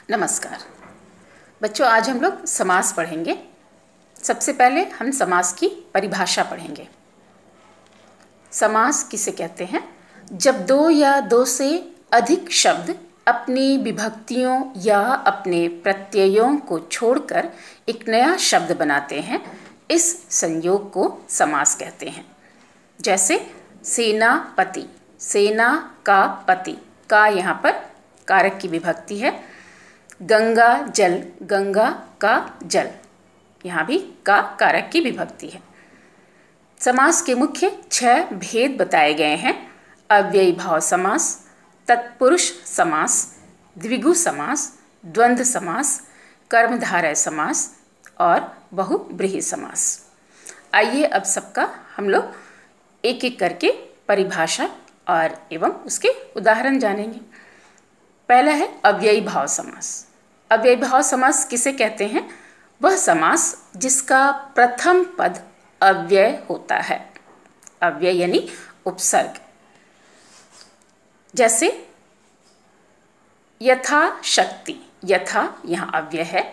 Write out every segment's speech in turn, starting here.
नमस्कार बच्चों, आज हम लोग समास पढ़ेंगे। सबसे पहले हम समास की परिभाषा पढ़ेंगे। समास किसे कहते हैं? जब दो या दो से अधिक शब्द अपनी विभक्तियों या अपने प्रत्ययों को छोड़कर एक नया शब्द बनाते हैं, इस संयोग को समास कहते हैं। जैसे सेनापति, सेना का पति, का यहाँ पर कारक की विभक्ति है। गंगा जल, गंगा का जल, यहाँ भी का कारक की विभक्ति है। समास के मुख्य 6 भेद बताए गए हैं। अव्ययी भाव समास, तत्पुरुष समास, द्विगु समास, द्वंद्व समास, कर्मधारय समास और बहुब्रीहि समास। आइए अब सबका हम लोग एक एक करके परिभाषा और एवं उसके उदाहरण जानेंगे। पहला है अव्ययी भाव समास। अव्ययी भाव समास किसे कहते हैं? वह समास जिसका प्रथम पद अव्यय होता है। अव्यय यानी उपसर्ग। जैसे यथा शक्ति, यथा यहाँ अव्यय है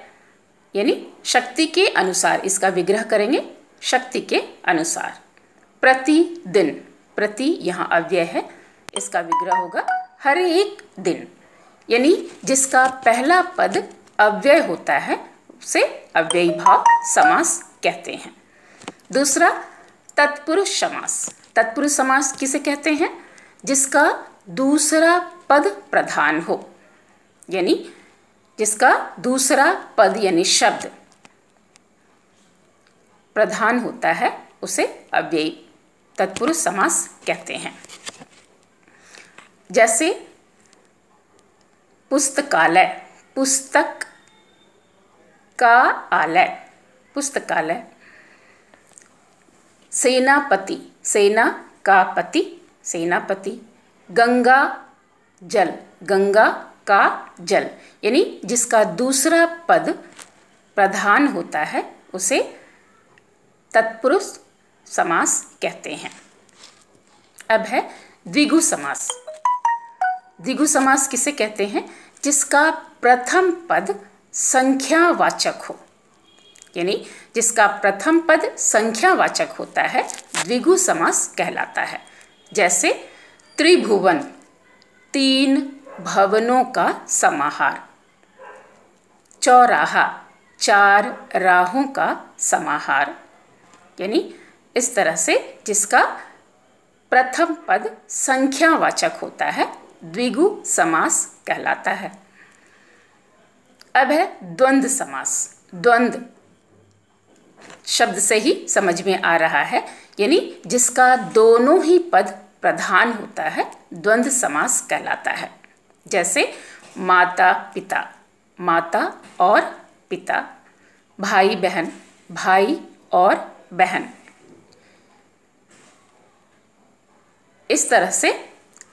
यानी शक्ति के अनुसार, इसका विग्रह करेंगे शक्ति के अनुसार। प्रतिदिन, प्रति यहाँ अव्यय है, इसका विग्रह होगा हर एक दिन, यानी जिसका पहला पद अव्यय होता है उसे अव्ययी भाव समास कहते हैं। दूसरा तत्पुरुष समास। तत्पुरुष समास किसे कहते हैं? जिसका दूसरा पद प्रधान हो, यानी जिसका दूसरा पद यानी शब्द प्रधान होता है उसे अव्ययी तत्पुरुष समास कहते हैं। जैसे पुस्तकालय, पुस्तक का आलय, पुस्तकालय। सेनापति, सेना का पति, सेनापति। गंगा जल, गंगा का जल, यानी जिसका दूसरा पद प्रधान होता है उसे तत्पुरुष समास कहते हैं। अब है द्विगु समास। द्विगु समास किसे कहते हैं? जिसका प्रथम पद संख्यावाचक हो, यानी जिसका प्रथम पद संख्यावाचक होता है द्विगु समास कहलाता है। जैसे त्रिभुवन, 3 भवनों का समाहार। चौराहा, 4 राहों का समाहार, यानी इस तरह से जिसका प्रथम पद संख्यावाचक होता है द्विगु समास कहलाता है। अब है द्वंद्व समास। द्वंद्व शब्द से ही समझ में आ रहा है, यानी जिसका दोनों ही पद प्रधान होता है द्वंद्व समास कहलाता है। जैसे माता पिता, माता और पिता। भाई बहन, भाई और बहन। इस तरह से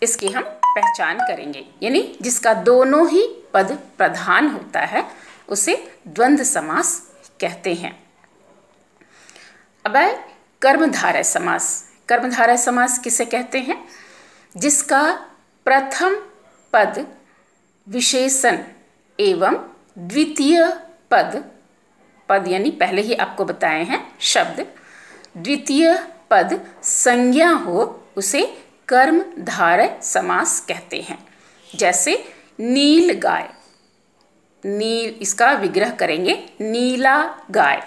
इसकी हम पहचान करेंगे, यानी जिसका दोनों ही पद प्रधान होता है उसे द्वंद्व समास कहते हैं। अब है कर्मधारय समास। कर्मधारय समास किसे कहते हैं? जिसका प्रथम पद विशेषण एवं द्वितीय पद, पद यानी पहले ही आपको बताए हैं शब्द, द्वितीय पद संज्ञा हो उसे कर्मधारय समास कहते हैं। जैसे नील गाय, नील इसका विग्रह करेंगे नीला गाय।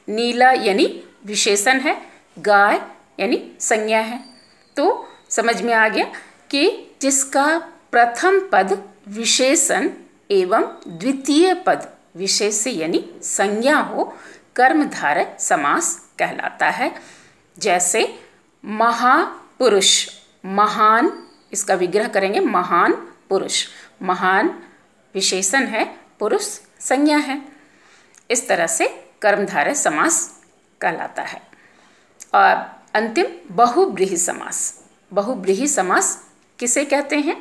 नीला यानी विशेषण है, गाय यानी संज्ञा है। तो समझ में आ गया कि जिसका प्रथम पद विशेषण एवं द्वितीय पद विशेष्य यानी संज्ञा हो कर्मधारय समास कहलाता है। जैसे महापुरुष, महान इसका विग्रह करेंगे महान पुरुष। महान विशेषण है, पुरुष संज्ञा है। इस तरह से कर्मधारय समास कहलाता है। और अंतिम बहुब्रीहि समास। बहुब्रीहि समास किसे कहते हैं?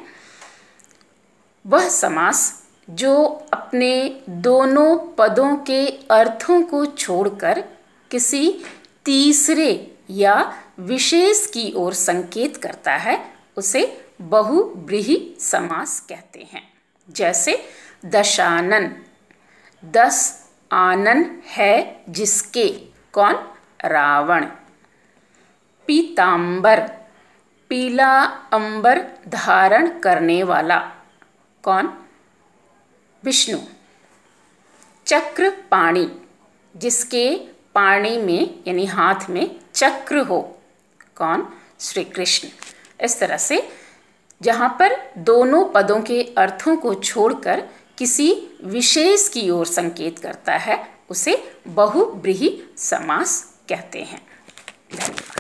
वह समास जो अपने दोनों पदों के अर्थों को छोड़कर किसी तीसरे या विशेष की ओर संकेत करता है उसे बहुब्रीहि समास कहते हैं। जैसे दशानन, 10 आनन है जिसके, कौन? रावण। पीतांबर, पीला अंबर धारण करने वाला, कौन? विष्णु। चक्रपाणि, जिसके पाणी में यानी हाथ में चक्र हो, कौन? श्री कृष्ण। इस तरह से जहाँ पर दोनों पदों के अर्थों को छोड़कर किसी विशेष की ओर संकेत करता है उसे बहुब्रीहि समास कहते हैं। धन्यवाद।